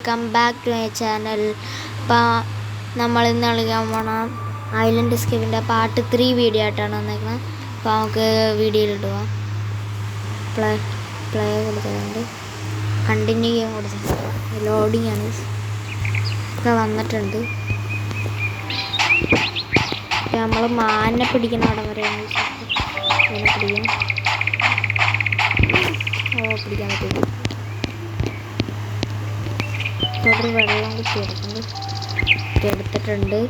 Welcome back to my channel. അപ്പോൾ നമ്മൾ ഇന്ന് കളിക്കാൻ പോകണം ഐലൻഡ് എസ്കേപ്പിൻ്റെ പാർട്ട് 3 വീഡിയോ ആയിട്ടാണ് വന്നേക്കുന്നത്. അപ്പോൾ നമുക്ക് വീഡിയോയിലിടുക. പ്ലേ കൊടുത്തിട്ടുണ്ട്, കണ്ടിന്യൂ ചെയ്യാൻ കൊടുത്തിട്ടുണ്ട്, ലോഡിങ് ആണ് ഒക്കെ വന്നിട്ടുണ്ട്. നമ്മൾ മാനിനെ പിടിക്കുന്ന അവിടെ വരെയാണ് പിടിക്കണം. പിടിക്കാൻ പറ്റില്ല. തുടർ വെള്ളം എടുത്തിട്ടുണ്ട്.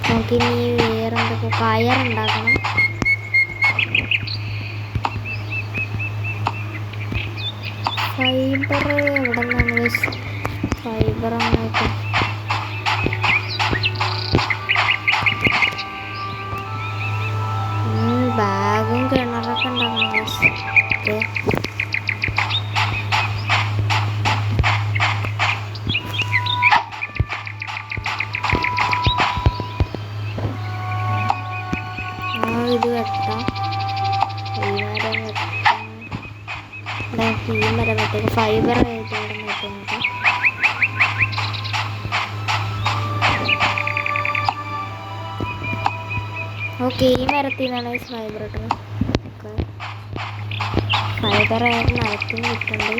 നമുക്കിനി വേറെ എന്തൊക്കെ കയറുണ്ടാക്കണം. ഫൈബർ എവിടെ നിന്നാണ്? ഫൈബർ അങ്ങോട്ട് ബാഗും കിണറൊക്കെ ഉണ്ടാക്കണം. ഇത് വെട്ടാം. ഈ മരം വെട്ടേക്ക് ഫൈബർ ആയിട്ട് ഇവിടെ വെട്ടുന്നത്. ഓക്കെ, ഈ മരത്തിൽ നിന്നാണ് ഫൈബർ ഇട്ടത്. ഫൈബർ ആയിട്ട് മരത്തിൽ നിന്ന് കിട്ടുന്നുണ്ട്.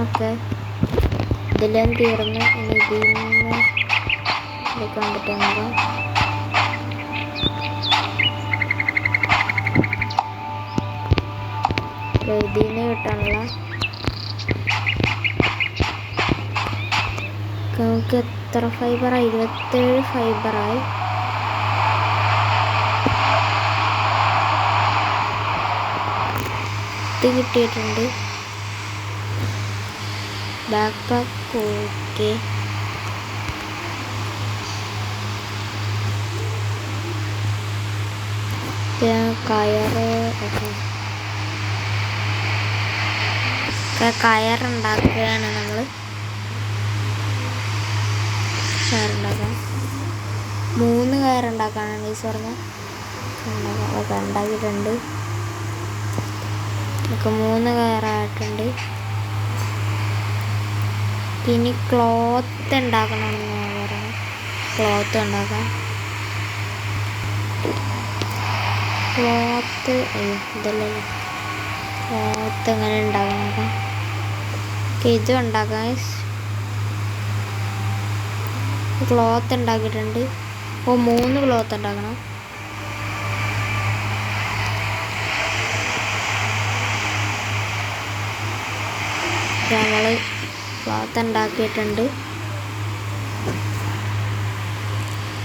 ഓക്കെ, ഇതെല്ലാം തീർന്ന് ഇനി ഇതിൽ നിന്ന് എടുക്കാൻ പറ്റുന്നത്. ഇതിൽ നിന്ന് കിട്ടാനുള്ള നമുക്ക് എത്ര ഫൈബറായി? 27 ഫൈബറായി. ഇത് കിട്ടിയിട്ടുണ്ട്. Back pack okay. കയറുണ്ടാക്കുകയാണ് നമ്മൾ. കയറുണ്ടാക്കാം. 3 കയറുണ്ടാക്കാനാണ് ഈ പറഞ്ഞത്. അതൊക്കെ ഉണ്ടാക്കിയിട്ടുണ്ട്. നമുക്ക് 3 കയറായിട്ടുണ്ട്. പിന്നെ ക്ലോത്ത് ഉണ്ടാക്കണമെന്ന് പറഞ്ഞു. ക്ലോത്ത് ഉണ്ടാക്കാം. ക്ലോത്ത് ഇതല്ലേ ക്ലോത്ത് എങ്ങനെ ഉണ്ടാക്കാം? ഇത് ഉണ്ടാക്കാം. ക്ലോത്ത് ഉണ്ടാക്കിയിട്ടുണ്ട്. 3 ക്ലോത്ത് ഉണ്ടാക്കണം. നമ്മൾ ക്ലോത്ത് ഉണ്ടാക്കിയിട്ടുണ്ട്.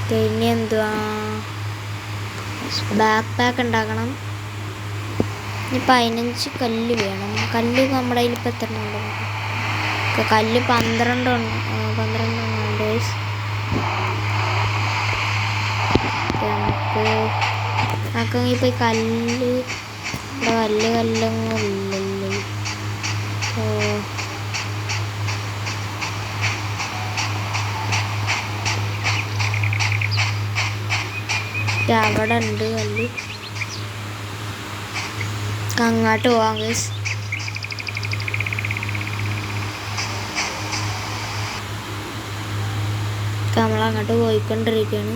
പിന്നെ എന്തുവാ, ബാക്ക് പാക്ക് ഉണ്ടാക്കണം. ഇനി 15 കല്ല് വേണം. കല്ല് നമ്മുടെ കയ്യിൽ ഇപ്പം എത്ര ഉണ്ട്? കല്ല് 12 ഉണ്ട്. 12 നമുക്ക് ഇപ്പോൾ ഈ കല്ല് ഇവിടെ കല്ലൊന്നും ഇല്ലല്ലോ. അവിടെ ഉണ്ട് കല്ല്. അങ്ങോട്ട് പോവാം ഗൈസ്. നമ്മളങ്ങോട്ട് പോയിക്കൊണ്ടിരിക്കുകയാണ്.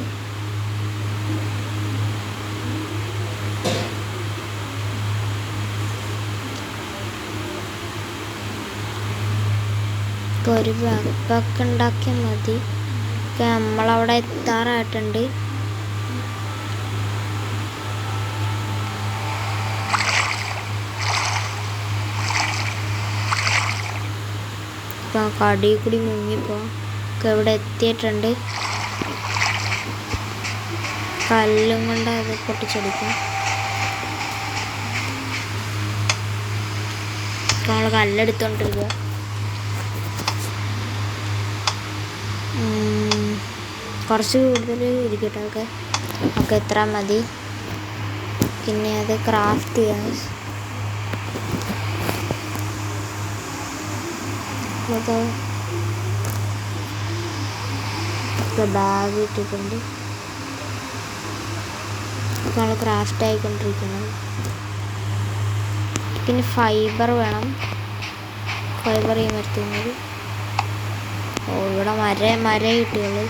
ഒരു ബാക്ക് പാക്ക് ഉണ്ടാക്കിയാൽ മതി. നമ്മളവിടെ എത്താറായിട്ടുണ്ട്. കടിയിൽ കൂടി മുങ്ങിപ്പോവാം. ഇവിടെ എത്തിയിട്ടുണ്ട്. കല്ലും കൊണ്ട് അത് പൊട്ടിച്ചെടുക്കും. നമ്മൾ കല്ലെടുത്തോണ്ടിരിക്കുക. കുറച്ച് കൂടുതൽ ഇരിക്കട്ടെ. ഒക്കെ എത്ര മതി. പിന്നെ അത് ക്രാഫ്റ്റ് ചെയ്യാം. ബാഗ് ഇട്ടിട്ടുണ്ട്. നമ്മൾ ക്രാഫ്റ്റ് ആയിക്കൊണ്ടിരിക്കുന്നത്. പിന്നെ ഫൈബർ വേണം. ഫൈബർ ഈ മരത്തുന്നത്. ഓ ഇവിടെ മര കിട്ടിയുള്ളൂ.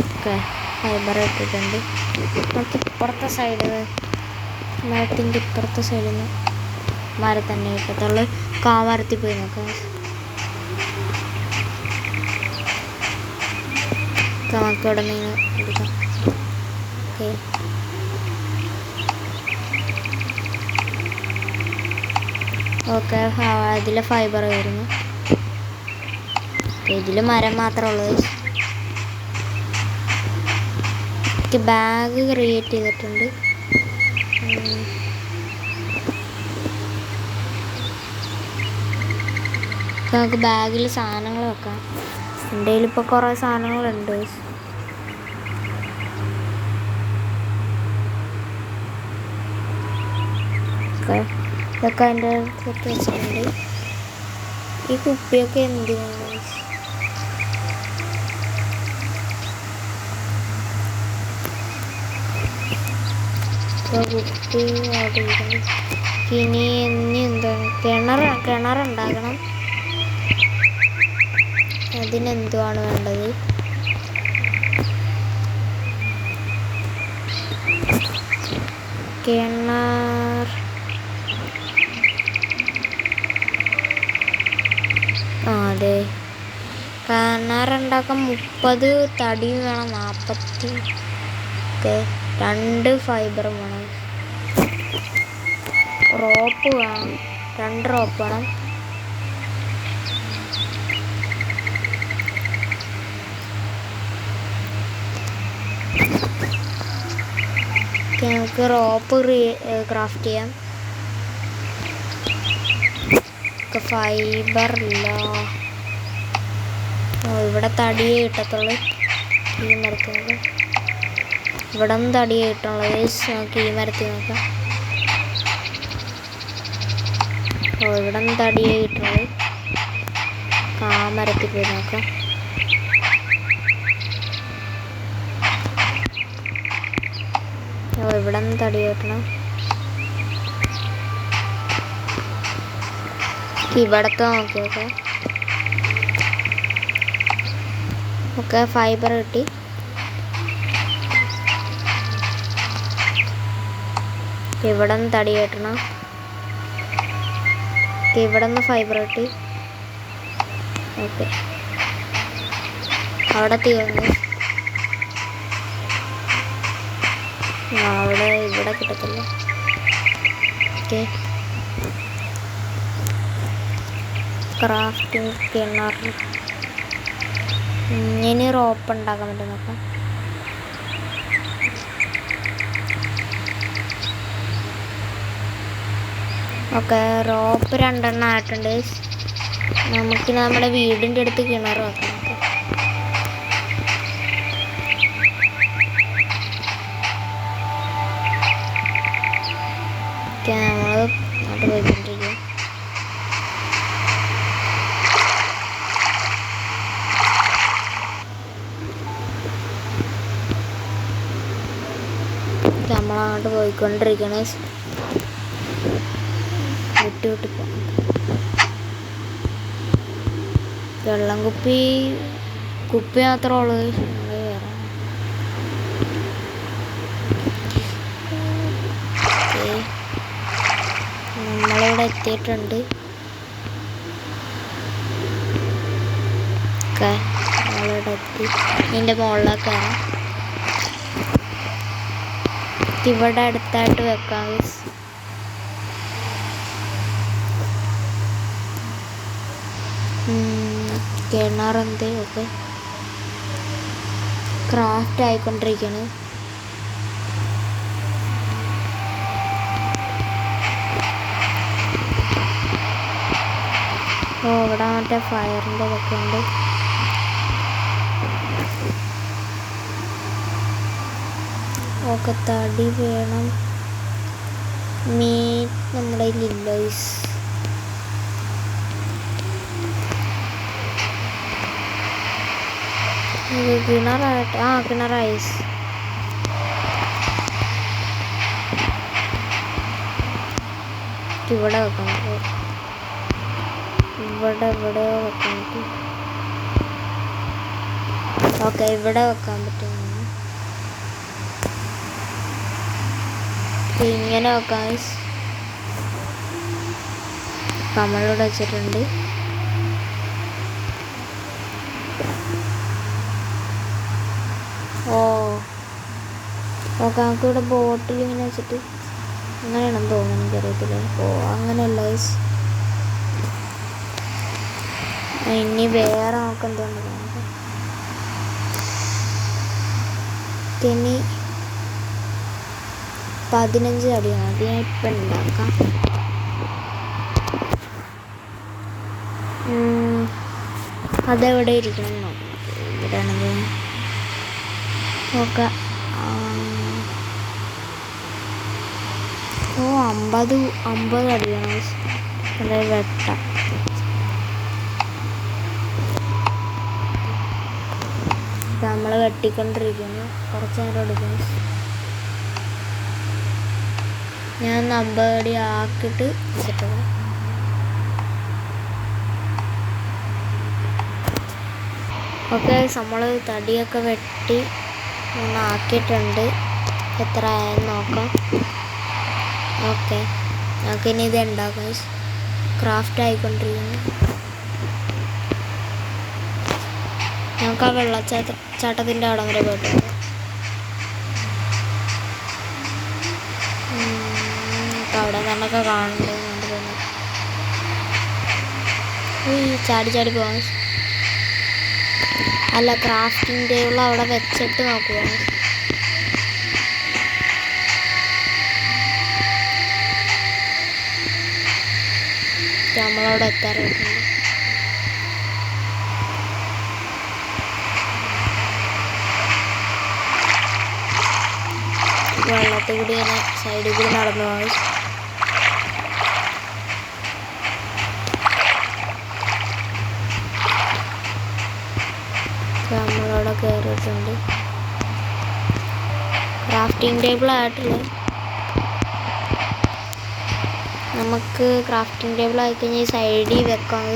ഓക്കെ ഫൈബർ ഇട്ടിട്ടുണ്ട്. നമുക്ക് ഇപ്പുറത്തെ സൈഡ് മരത്തിൻ്റെ ഇപ്പുറത്തെ സൈഡിൽ നിന്ന് മരം തന്നെ കിട്ടത്തുള്ളൂ. കാമരത്തിൽ പോയി നോക്കാം. നമുക്ക് ഇവിടെ നിന്ന് എടുക്കാം. ഓക്കെ ഓക്കെ അതിൽ ഫൈബർ വരുന്നു. ഇതിൽ മരം മാത്രമേ ഉള്ളൂ. ബാഗ് ക്രിയേറ്റ് ചെയ്തിട്ടുണ്ട്. നമുക്ക് ബാഗിൽ സാധനങ്ങൾ വെക്കാം. എൻ്റെ കയ്യിലിപ്പോൾ കുറേ സാധനങ്ങളുണ്ട്. ഇതൊക്കെ അതിൻ്റെ അടുത്തൊക്കെ വെച്ചിട്ടുണ്ട്. ഈ കുപ്പിയൊക്കെ എന്തിനാണ്? കുപ്പി ഇനി എന്താണ് കിണറുണ്ടാക്കണം. അതിനെന്തുവാണ് വേണ്ടത്? കിണർ അതെ കിണറുണ്ടാക്കാൻ 30 തടിയും വേണം. 40 ഓക്കെ 2 ഫൈബറും വേണം. റോപ്പ് വേണം. 2 റോപ്പ് വേണം. നമുക്ക് റോപ്പ് ക്രാഫ്റ്റ് ചെയ്യാം. ഫൈബർ ഇല്ല. ഇവിടെ തടിയേ കിട്ടത്തുള്ളൂ. ഈ മരത്തിൽ ഇവിടെ നിന്ന് തടിയേ കിട്ടുള്ളൂ. നമുക്ക് ഈ മരത്തിൽ നോക്കാം. ഇവിടെ നിന്ന് തടിയേ കിട്ടുള്ളൂ. ആ മരത്തിൽ പോയി നോക്കാം. ഇവിടെ നിന്ന് തടി കിട്ടണം. ഇവിടത്തെ നോക്കിയൊക്കെ ഓക്കെ ഫൈബർ കിട്ടി. ഇവിടെ നിന്ന് തടി കെട്ടണം. ഇവിടെ നിന്ന് ഫൈബർ കിട്ടി. ഓക്കെ അവിടെ തീർന്നു. ഇവിടെ കിട്ടത്തില്ല. ഓക്കെ ക്രാഫ്റ്റിംഗ് കിണർ ഇനി റോപ്പ് ഉണ്ടാക്കാൻ പറ്റും നോക്കാം. ഓക്കെ റോപ്പ് 2 എണ്ണം ആയിട്ടുണ്ട്. നമുക്കിനി നമ്മുടെ വീടിൻ്റെ അടുത്ത് കിണർ വെക്കാം. നമ്മൾ അങ്ങോട്ട് പോയിക്കൊണ്ടിരിക്കുക. നമ്മളങ്ങോട്ട് പോയിക്കൊണ്ടിരിക്കണേ. വിട്ട് പോകാം. വെള്ളം കുപ്പി മാത്രമേ ഉള്ളൂ. നമ്മളിവിടെ എത്തിയിട്ടുണ്ട്. നമ്മളിവിടെ എത്തി. ഇതിൻ്റെ മുകളിലൊക്കെ കയറാം. ഇവിടെ അടുത്തായിട്ട് വെക്കാം. കിണറെന്ത് ഒക്കെ ക്രാഫ്റ്റ് ആയിക്കൊണ്ടിരിക്കുകയാണ്. ഇവിടെ മറ്റേ ഫയറിൻ്റെ ഇതൊക്കെ ഉണ്ട്. ഒക്കെ തടി വേണം. മീറ്റ് നമ്മുടെ കയ്യിലില്ല. കിണറായിട്ട് കിണറായി. ഇവിടെ വെക്കാൻ പറ്റും, ഇവിടെ വെക്കാൻ പറ്റും. ഓക്കെ, ഇവിടെ വെക്കാൻ പറ്റും. ഇങ്ങനെ വെക്കാം. നമ്മളിവിടെ വെച്ചിട്ടുണ്ട്. ഓക്കെ, നമുക്കിവിടെ ബോട്ടിൽ ഇങ്ങനെ വെച്ചിട്ട് അങ്ങനെയാണെന്ന് തോന്നുന്നു, എനിക്കറിയത്തില്ല. അങ്ങനെയല്ല. ഇനി വേറെ നമുക്ക് എന്തുകൊണ്ട് ഇനി 15 അടിയാണ്. അത് ഞാൻ ഇപ്പം ഉണ്ടാക്കാം. അതെവിടെ ഇരിക്കണം നോക്കാം. ഇവിടെ ആണെങ്കിൽ നോക്കാം. 50 അടിയാണ്. അതായത് വെട്ട നമ്മൾ വെട്ടിക്കൊണ്ടിരിക്കുന്നു. കുറച്ച് നേരം എടുക്കുന്നു. ഞാൻ 50 അടി ആക്കിയിട്ട് വെച്ചിട്ടുള്ളൂ. ഓക്കെ, നമ്മൾ തടിയൊക്കെ വെട്ടി ആക്കിയിട്ടുണ്ട്. എത്ര ആയെന്ന് നോക്കാം. ഓക്കെ, നമുക്കിനി ഇത് ഉണ്ടാക്കാം. ക്രാഫ്റ്റ് ആയിക്കൊണ്ടിരിക്കുന്നു. നമുക്ക് ആ വെള്ളച്ചാട്ടത്തിൻ്റെ അവിടെ വരെ പോയിട്ടുണ്ട്. അവിടെ നിന്നൊക്കെ കാണുന്നുണ്ട്. ചാടി പോകാൻ അല്ല, ക്രാഫ്റ്റിംഗ് ടേബിൾ അവിടെ വെച്ചിട്ട് നോക്കുക. നമ്മളവിടെ എത്താറായിട്ടുണ്ട്. വെള്ളത്തിൽ കൂടി ഇങ്ങനെ സൈഡിൽ കൂടി നടന്നു പോയി. നമ്മളവിടെ കയറിയിട്ടുണ്ട്. ക്രാഫ്റ്റിംഗ് ടേബിൾ ആയിട്ടില്ല. നമുക്ക് ക്രാഫ്റ്റിംഗ് ടേബിൾ ആയിക്കഴിഞ്ഞാൽ സൈഡിൽ വെക്കാം.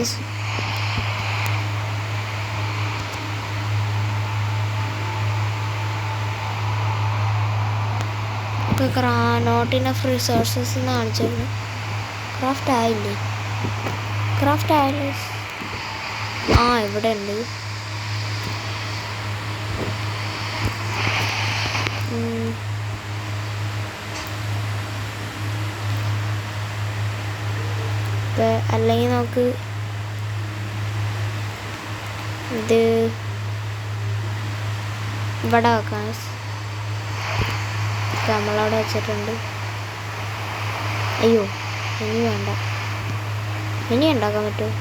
നോട്ട് ഇനഫ് റിസോഴ്സസ് എന്ന് കാണിച്ചിരുന്നു. ക്രാഫ്റ്റ് ആയില്ലേ? ക്രാഫ്റ്റ് ആയില്ലേ? ഇവിടെ ഉണ്ട്. അല്ലെങ്കിൽ നമുക്ക് ഇത് ഇവിടെ വെക്കാം. നമ്മളവിടെ വെച്ചിട്ടുണ്ട്. അയ്യോ, ഇനി വേണ്ട. ഇനി ഉണ്ടാക്കാൻ പറ്റുമോ?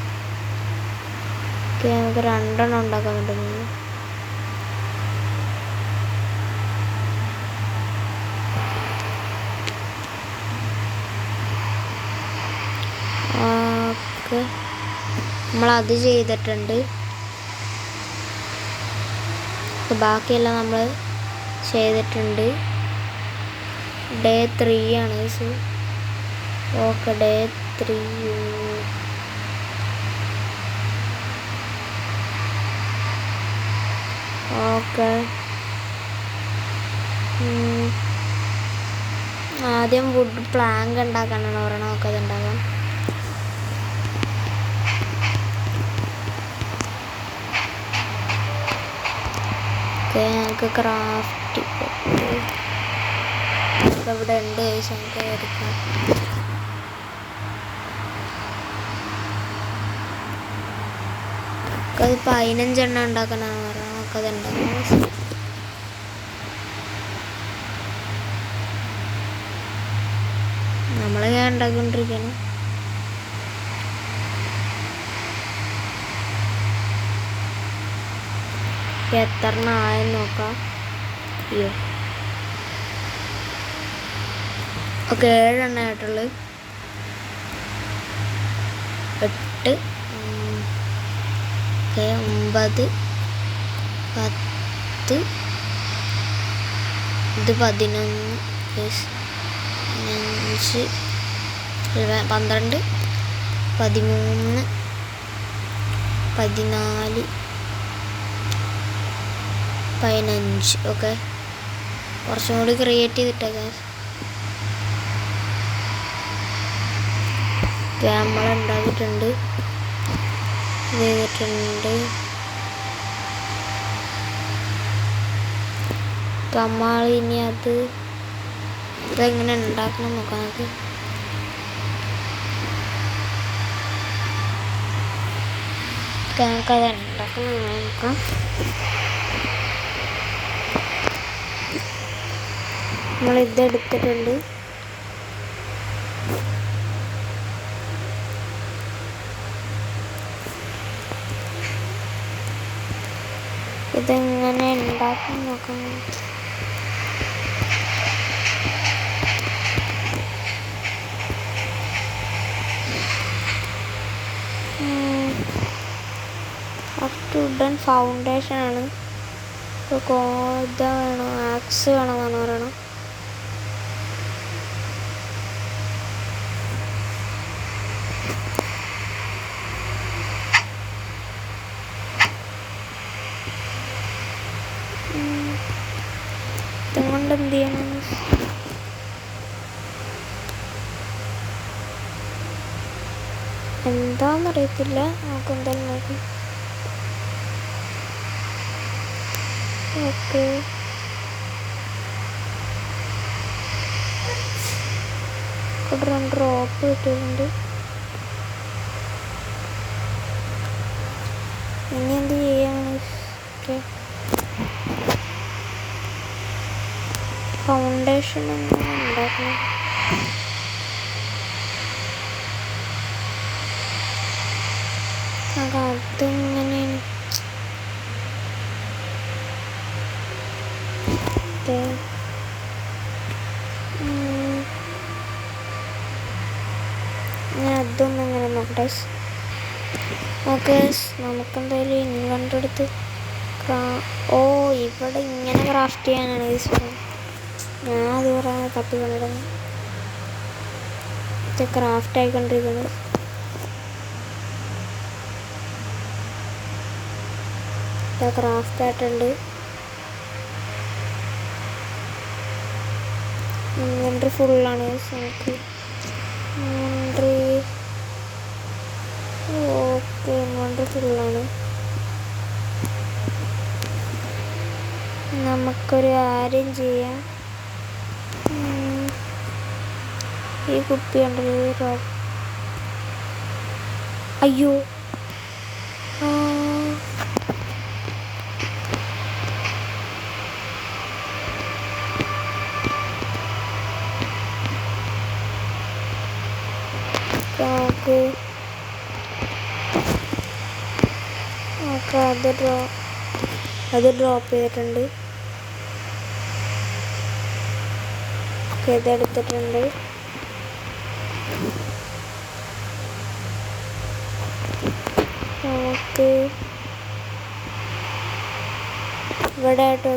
നമുക്ക് 2 എണ്ണം ഉണ്ടാക്കാൻ പറ്റുന്നു. ഓക്കെ, നമ്മളത് ചെയ്തിട്ടുണ്ട്. ബാക്കിയെല്ലാം നമ്മൾ ചെയ്തിട്ടുണ്ട്. ഡേ 3 ആണ്. Okay, day 3. ഓക്കെ, ആദ്യം വുഡ് പ്ലാങ്ക് ഉണ്ടാക്കാനാണ് പറയണത്. നമുക്ക് അത് ഉണ്ടാക്കാം. ഞങ്ങൾക്ക് ക്രാഫ്റ്റ് ഇവിടെ ഉണ്ട്. നമുക്ക് എടുക്കാം. അത് 15 എണ്ണം ഉണ്ടാക്കാനാണ് പറയുന്നത്. നമുക്കത് ഉണ്ടാക്കാം. ഞാൻ ഉണ്ടാക്കിക്കൊണ്ടിരിക്കുകയാണ്. എത്ര ആയെന്ന് നോക്കാം. അയ്യോ, ഓക്കെ, 7 എണ്ണം ആയിട്ടുള്ളത്. 8 9 10, ഇത് 11, 5, 12, 13, 14, 15. ഓക്കെ, കുറച്ചും കൂടി ക്രിയേറ്റ് ചെയ്തിട്ടൊക്കെ ക്യാമറ ഉണ്ടാക്കിയിട്ടുണ്ട്, ഇത് ചെയ്തിട്ടുണ്ട്. ഇനി ഇതെങ്ങനെ ഉണ്ടാക്കണം നോക്കാം നമുക്ക്. നമുക്കത് ഉണ്ടാക്കണം നോക്കാം. നമ്മളിതെടുത്തിട്ടുണ്ട്. ഇതെങ്ങനെ ഉണ്ടാക്കണം നോക്കാം. വുഡൻ ഫൗണ്ടേഷൻ ആണ്. ഇതാ വേണോ, ആക്സ് വേണമെന്നാണ് പറയണം. ഇതുകൊണ്ട് എന്ത് ചെയ്യണം, എന്താന്നറിയത്തില്ല. നമുക്ക് എന്തായാലും നോക്കി. ഓക്കെ, ഇവിടെ 2 ഡ്രോപ്പ് കിട്ടിയിട്ടുണ്ട്. ഇനി എന്ത് ചെയ്യാണ്? ഓക്കെ, ഫൗണ്ടേഷൻ എങ്ങനെ ഉണ്ടാക്കണം? അതിങ്ങനെയാണ്. ഞാൻ അതൊന്നും ഇങ്ങനെ നോക്കട്ടെ. ഓക്കെ, നമുക്കെന്തായാലും ഇൻവെൻ്റർ എടുത്ത് ഇവിടെ ഇങ്ങനെ ക്രാഫ്റ്റ് ചെയ്യാനാണ് ഇത്. ഞാൻ അത് പറയാൻ തപ്പിക്കൊണ്ടിരുന്നു. ഇത് ക്രാഫ്റ്റ് ആയിക്കൊണ്ടിരിക്കുന്നത്. ഇത് ക്രാഫ്റ്റ് ആയിട്ടുണ്ട്. ഇൻവെൻ്ററി ഫുള്ളാണ് നമുക്ക്. ഓക്കെ, ഇൻവെൻ്ററി ഫുള്ളാണ്. നമുക്കൊരു കാര്യം ചെയ്യാം. ഈ കുപ്പി ഉണ്ടല്ലോ, അയ്യോ അത് ഡ്രോപ്പ് ചെയ്തിട്ടുണ്ട്. ഇതെടുത്തിട്ടുണ്ട്. ഓക്കെ, ഇവിടെ ആയിട്ടോ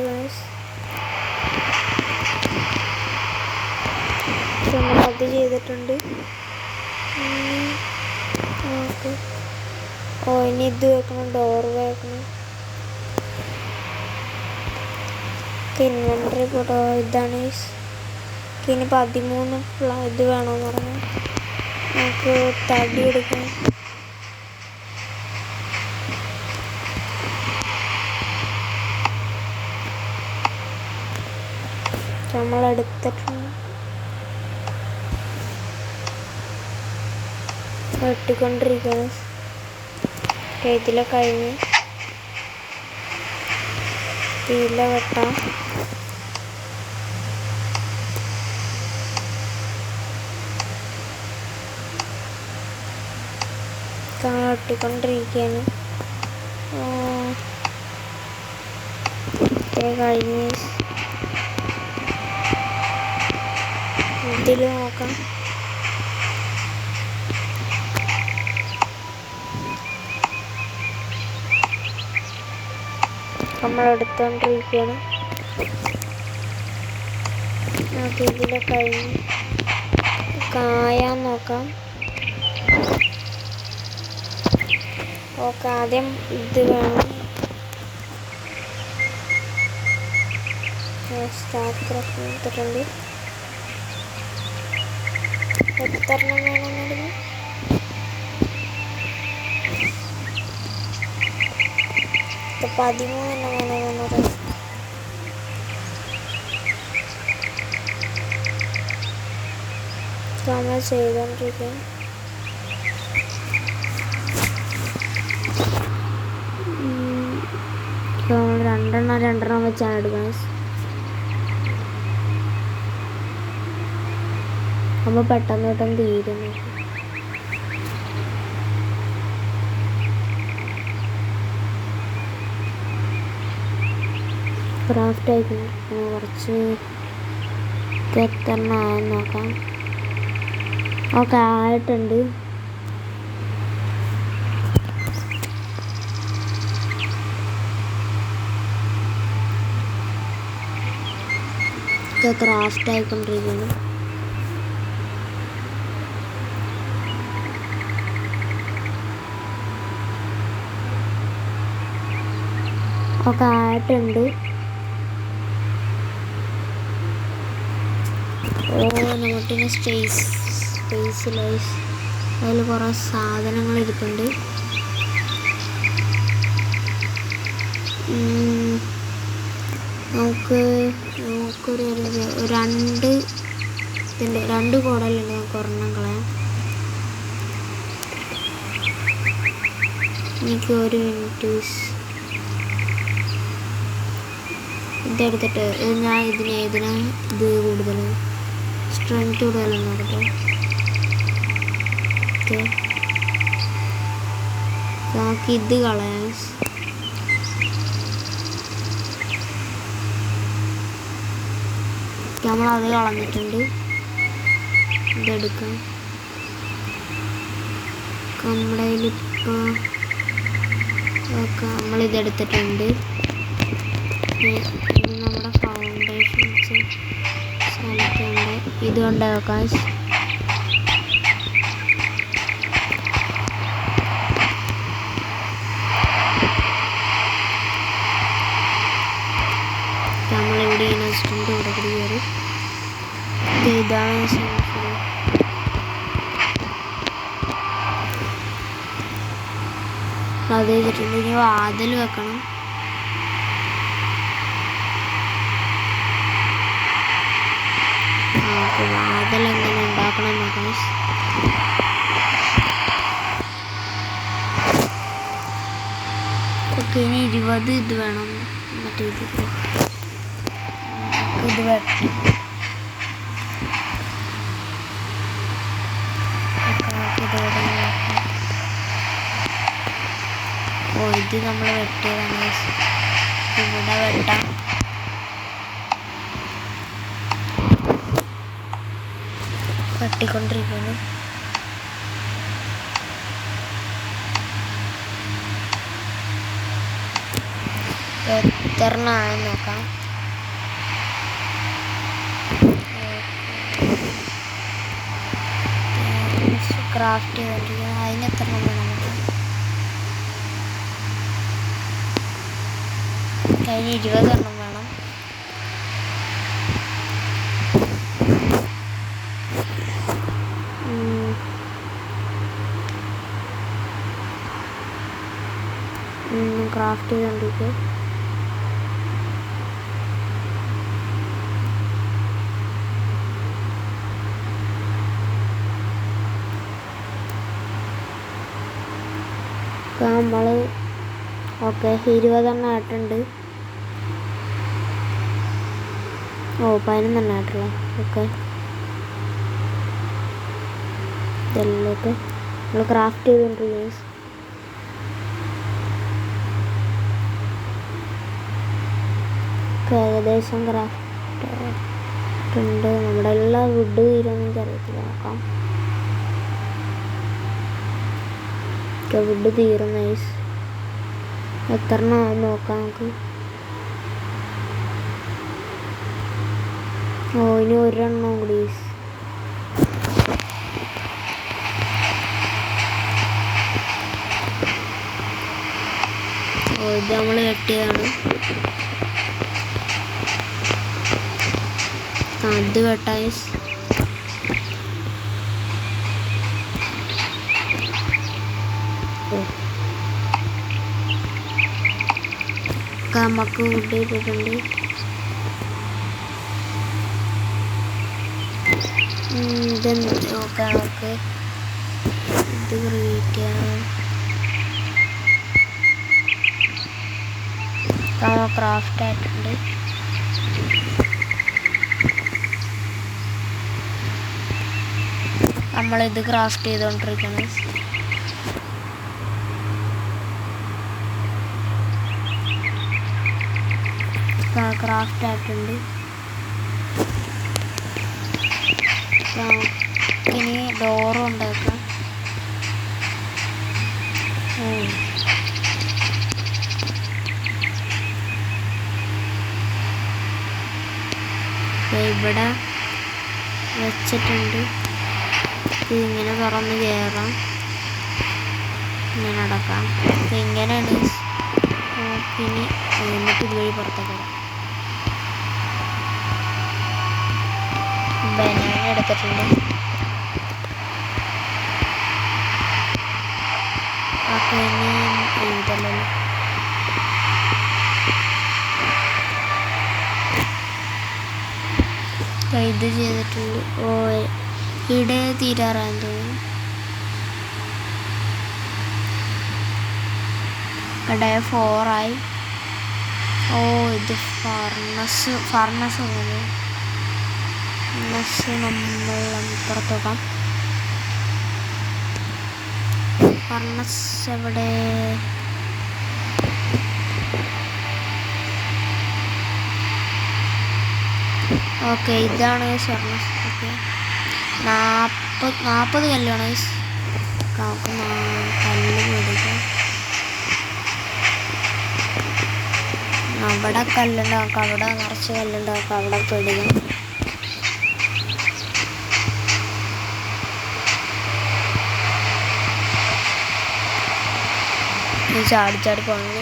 നമ്മളത് ചെയ്തിട്ടുണ്ട്. ഓക്കെ, ഇനി ഇത് വെക്കണം, ഡോർ വെക്കണം. ഇൻവെൻ്ററി ഫോട്ടോ ഇതാണ്. ഇനി 13 ഇത് വേണമെന്ന് പറഞ്ഞു. നമുക്ക് തടി എടുക്കണം. നമ്മളെടുത്തിട്ടുണ്ട്. വെട്ടിക്കൊണ്ടിരിക്കുകയാണ്. ഇതിലെ കഴിഞ്ഞ് ഇതിലെ വെട്ടാം. വെട്ടിക്കൊണ്ടിരിക്കുകയാണ്. കഴിഞ്ഞ് ഇതിൽ നോക്കാം. നമ്മൾ എടുത്തോണ്ടിരിക്കുകയാണ്. നമുക്ക് ഇതിലെ കഴിഞ്ഞ് കായാൻ നോക്കാം. ഓക്കെ, ആദ്യം ഇത് വേണം. സ്റ്റാർട്ടറൊക്കെ എടുത്തിട്ടുണ്ട്. എത്രണ്ണം വേണമെന്നുണ്ടെങ്കിൽ 13 വേണമെന്നത്. നമ്മൾ ചെയ്തോണ്ടിരിക്കും. രണ്ടെണ്ണം വെച്ചാണ് എടുക്കുന്നത്. അപ്പോൾ പെട്ടെന്ന് തീരുന്നു. ക്രാഫ്റ്റ് ആയിരിക്കും. കുറച്ച് എത്രണ്ണമായെന്ന് നോക്കാം. ഓക്കെ, ആയിട്ടുണ്ട്. ക്രാഫ്റ്റ് ആയിക്കൊണ്ടിരിക്കുന്നു. ഒക്കെ ആയിട്ടുണ്ട്. നമുക്കിന് സ്പേസിലൈസ് അതിൽ കുറേ സാധനങ്ങൾ ഇരിപ്പുണ്ട്. നമുക്കൊരു രണ്ട് കോടലുണ്ട്. നമുക്ക് ഒരെണ്ണം കളയാം. എനിക്ക് ഒരു മിനിറ്റ് ഇതെടുത്തിട്ട് ഞാൻ ഇതിന് ഇത് കൂടുതൽ സ്ട്രെങ്ത് കൂടുതലെന്ന് നോക്കട്ടെ. ഓക്കെ, നമുക്ക് ഇത് കളയാം. നമ്മളത് കളഞ്ഞിട്ടുണ്ട്. ഇതെടുക്കാം. നമ്മുടെ കയ്യിലിപ്പോൾ ഓക്കെ, നമ്മളിതെടുത്തിട്ടുണ്ട്. ഇത് നമ്മുടെ ഫൗണ്ടേഷൻ വെച്ച് സ്ഥലത്തുണ്ട്. ഇതുകൊണ്ട് വെക്കാം. നമ്മളിവിടെ ഇൻസ്റ്റൻ്റ് ഇവിടെ കൂടി കയറി. ഇതാണ് അത് ചെയ്തിട്ടുണ്ട്. ഇനി വാതിൽ വെക്കണം. വാതിൽ എങ്ങനെ ഉണ്ടാക്കണം നോക്കാം. ഓക്കെ, ഇനി 20 ഇത് വേണം. മറ്റേ ഇത് വെട്ടി ഇത് നമ്മൾ വെട്ടിയതാണ്. ഇവിടെ വെട്ടാം. വെട്ടിക്കൊണ്ടിരിക്കുന്നു. എത്രണ്ണായെന്ന് നോക്കാം. ക്രാഫ്റ്റ് ചെയ്തിരിക്കുക. അതിന് എത്ര വേണം? അതിന് 20 എണ്ണം വേണം. ക്രാഫ്റ്റ് ചെയ്തുകൊണ്ടിരിക്കുക. നമ്മൾ ഓക്കെ 20 എണ്ണം ആയിട്ടുണ്ട്. 11 എണ്ണം ആയിട്ടുള്ള. ഓക്കെ, ഇതെല്ലാം നമ്മൾ ക്രാഫ്റ്റ് ചെയ്തുകൊണ്ടിരിക്കുക. ഏകദേശം ക്രാഫ്റ്റ് ഉണ്ട്. നമ്മുടെ എല്ലാ വുഡ് തീരുമെന്ന് അറിയത്തില്ല. നോക്കാം. വുഡ് തീരും. നൈസ്. എത്ര എണ്ണം നോക്കാം നമുക്ക്. ഓ ഇനി ഒരെണ്ണം കൂടി. ഓ ഇത് നമ്മൾ കെട്ടിയതാണ്. അത് വെട്ടായി. നമുക്ക് ഫുഡ് ഇട്ടിട്ടുണ്ട്. ഇതെന്ത് നോക്കാം നമുക്ക്. ഇത് ക്രിയേറ്റ് ചെയ്യാം. ക്രാഫ്റ്റ് ആയിട്ടുണ്ട്. നമ്മളിത് ക്രാഫ്റ്റ് ചെയ്തുകൊണ്ടിരിക്കണം. ക്രാഫ്റ്റ് ആയിട്ടുണ്ട്. ഇനി ഡോറും ഉണ്ടാക്കാം. ഇവിടെ വെച്ചിട്ടുണ്ട്. ഇതിങ്ങനെ തുറന്ന് കയറാം, ഇങ്ങനെ അടക്കാം. ഇങ്ങനെയാണ്. ഇനി എന്നിട്ട് ഇതുവഴി പുറത്തേക്ക് വരാം. ബനാന എടുത്തിട്ടുണ്ട്. അപ്പോൾ ഇനി എഴുതല്ലോ. ഇത് ചെയ്തിട്ടുണ്ട്. ഓ ഇവിടെ തീരാറാന്ന് തോന്നുന്നു. ഇവിടെ 4 ആയി. ഓ ഇത് ഫർണസ് നമ്മൾ പുറത്തോക്കാം. ഫർണസ് എവിടെ? ഓക്കെ ഇതാണ് ഫർണസ്. ഓക്കെ 40 കല്ലാണ്. നമുക്ക് കല്ല് മേടിക്കാം. അവിടെ കല്ലുണ്ടാക്കാം, അവിടെ നിറച്ച് കല്ലുണ്ടാക്കാം, അവിടെ പേടിക്കാം. ചാടി പോകുന്നത്.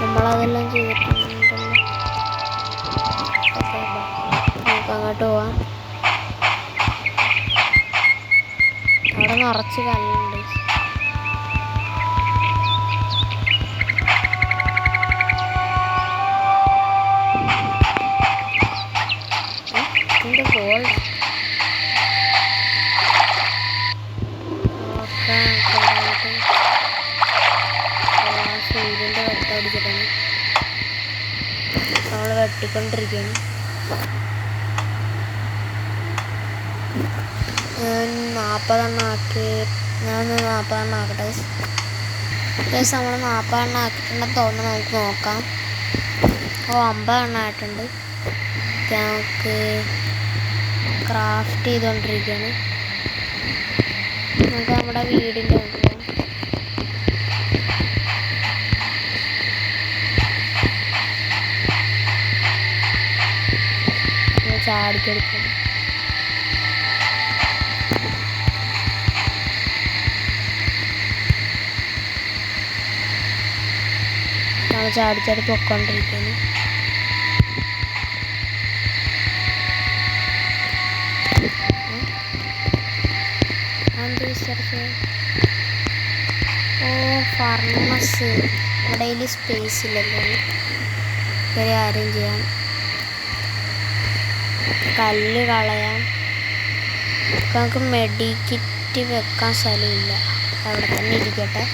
നമ്മളതെല്ലാം ചെയ്തിട്ടുണ്ടല്ലോ. നമുക്ക് അങ്ങോട്ട് പോവാം. അവിടെ നിറച്ച് കല്ലുണ്ട്. സൂര്യൻ്റെ വെട്ടടിച്ചിട്ടാണ് നമ്മൾ വെട്ടിക്കൊണ്ടിരിക്കുകയാണ്. ഞാൻ 40 ആക്കി. ഞാനൊന്ന് 40 ആക്കട്ടെ. നമ്മൾ 40 ആക്കിയിട്ടുണ്ടെന്ന് തോന്നുന്നു. നമുക്ക് നോക്കാം. ഓ 50 ആയിട്ടുണ്ട്. നമുക്ക് ക്രാഫ്റ്റ് ചെയ്തുകൊണ്ടിരിക്കുകയാണ്. നമുക്ക് നമ്മുടെ വീടിൻ്റെ ഉണ്ടല്ലോ. ചാടിക്കെടുക്കും. നമ്മൾ ചാടി പൊക്കോണ്ടിരിക്കുന്നു. ഓ ഫർണസ് ഇടയിൽ സ്പേസ് ഇല്ലല്ലോ. ഒരു കാര്യം ചെയ്യാം, കല്ല് കളയാം. നമുക്ക് മെഡിക്കിറ്റ് വെക്കാൻ സ്ഥലമില്ല, അവിടെ തന്നെ ഇരിക്കട്ടെ.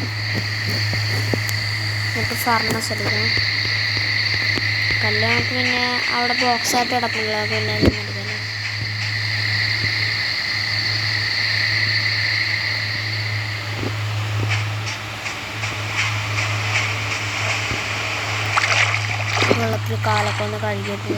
നമുക്ക് ഫർണസ് എടുക്കണം. കല്ല് നമുക്ക് പിന്നെ അവിടെ ബോക്സായിട്ട് കിടപ്പില്ല, പിന്നെ എടുക്കണം. വെള്ളത്തിൽ കാലൊക്കെ ഒന്ന് കഴുകിയിട്ട്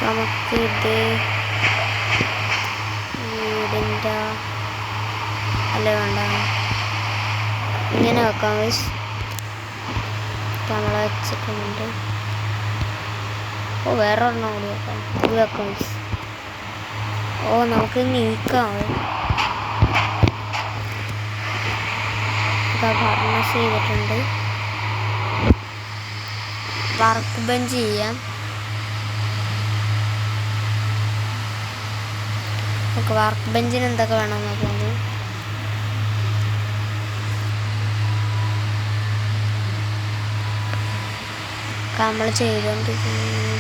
നമുക്കിത് വീടിൻ്റെ അല്ല വേണ്ട ഇങ്ങനെ വെക്കാം ഗൈസ്. നമ്മൾ വെച്ചിട്ടുണ്ട്. ഓ വേറെ ഒരെണ്ണം കൂടി വെക്കാം. ഇത് വെക്കാം ഗൈസ്. ഓ നമുക്ക് നീക്കാം. ഫർണസ് ചെയ്തിട്ടുണ്ട്. വർക്ക് ബെഞ്ച് ചെയ്യാം. നമുക്ക് വർക്ക് ബെഞ്ചിന് എന്തൊക്കെ വേണം നോക്കുന്നത്. നമ്മൾ ചെയ്തുകൊണ്ടിരിക്കുന്നു.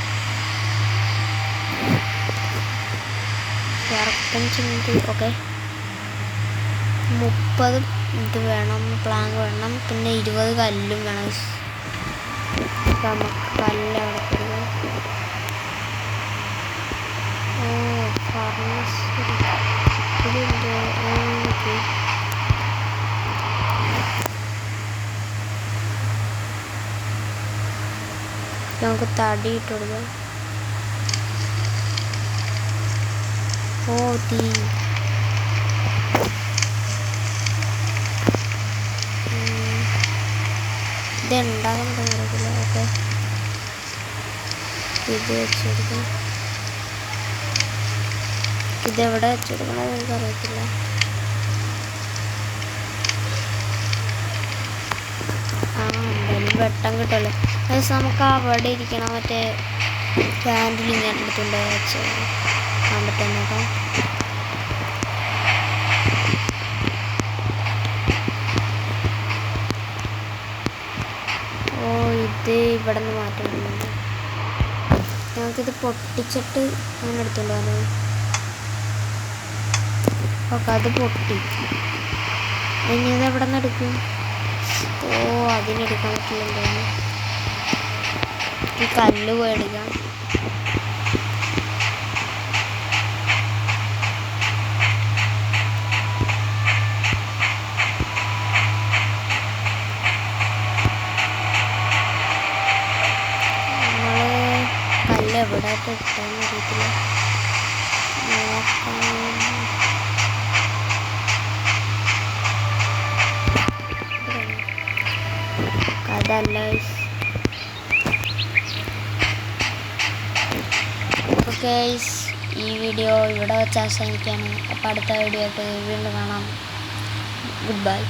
വർക്ക് ബെഞ്ച് ഉണ്ട്. ഓക്കെ 30 ഇത് വേണം, പ്ലാങ്ക് വേണം, പിന്നെ 20 കല്ലും വേണം. നമുക്ക് കല്ല് അവിടെ കൊടുക്കാം. ഓ ഫർണസ് ഇതിൻ്റെ ഓക്കെ. നമുക്ക് തടി ഇട്ട് കൊടുക്കാം. ഓ തീ ഇതുണ്ടാകാൻ പറ്റില്ല. ഓക്കെ ഇത് വെച്ചെടുക്കാം. ഇതെവിടെ വെച്ചെടുക്കണമെന്ന് എനിക്കറിയത്തില്ല. എന്തായാലും വെട്ടം കിട്ടുമല്ലോ. പക്ഷെ നമുക്ക് അവിടെ ഇരിക്കണം. മറ്റേ ക്യാൻഡിൽ ഇങ്ങനെ എടുത്തുകൊണ്ട് വെച്ച് കണ്ടിട്ട് നോക്കാം. ഓ ഇത് ഇവിടെ നിന്ന് മാറ്റുന്നുണ്ട്. നമുക്കിത് പൊട്ടിച്ചിട്ട് അങ്ങനെ എടുത്തുണ്ടോ. ഓക്കെ അത് പൊട്ടി. ഇനി ഇത് എവിടെ നിന്ന് എടുക്കും. ഓ അതിനെടുക്കാൻ പറ്റില്ലല്ലോ. ഈ കല്ല് പോയി എടുക്കാം. കല്ല് എവിടെ ഇട്ടാന്ന് അറിയത്തില്ല. അതല്ല ഓക്കെ. ഈ വീഡിയോ ഇവിടെ വെച്ച് അവസാനിക്കുകയാണ്. അപ്പോൾ അടുത്ത വീഡിയോ ആയിട്ട് വീണ്ടും കാണാം. Good bye.